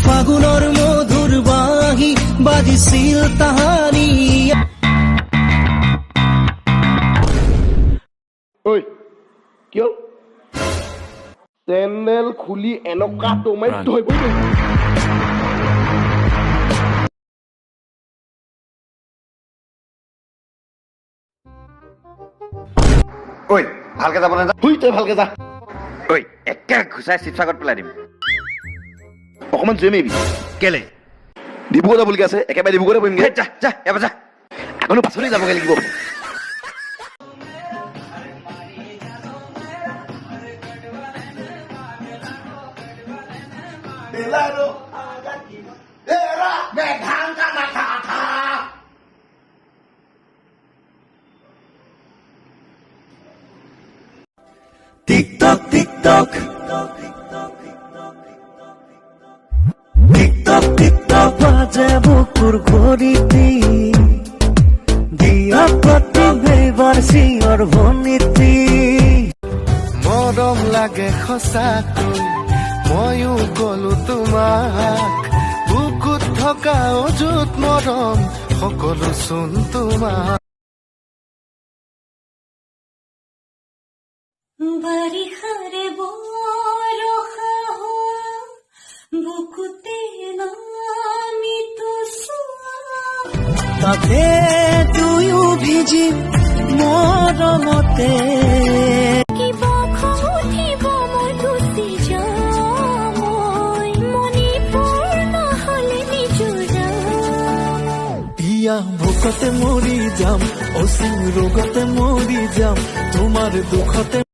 ফাগুনৰ মধুৰ বাঁহী বাজিছিল তাহানি। ঐ কিয় চেনেল খুলি এনেকুৱা তোমাক ধৰিব ঐ ভালকে যাব নাযা শুই তই ভালকে যা ঐ একে ঘুচাই চিপচাগত পেলাই দিম অকণমান জুই মাৰিবি কেলে ডিব্ৰুগড় যাবলগীয়া আছে একেবাৰে ডিব্ৰুগড়তে পৰিমগৈ যা যা এবাৰ যা আকৌ পাচলি যাবগৈ লাগিব টিকটক টিকটক টিকটক টিকটক বাজে বুকুৰ ঘড়ীটি দিয়া প্ৰতিভেবাৰ চিঞৰ ভনিতি মৰম লাগে সঁচাকৈ ময়ো গলো তোমাক বুকুত থকা অযুত মৰম সকলো চোন তোমাক বাৰিষাৰে বৰষা হোৱা বুকুতে নামিতো তাতে দুয়ো ভিজি মৰমতে কিবা খং উঠিব মই গুচি যাম মণিপুৰ নহ'লে মিজোৰাম পিয়া ভোকতে মৰি যাম অসীম ৰোগতে মৰি যাম তোমাৰ দুখতে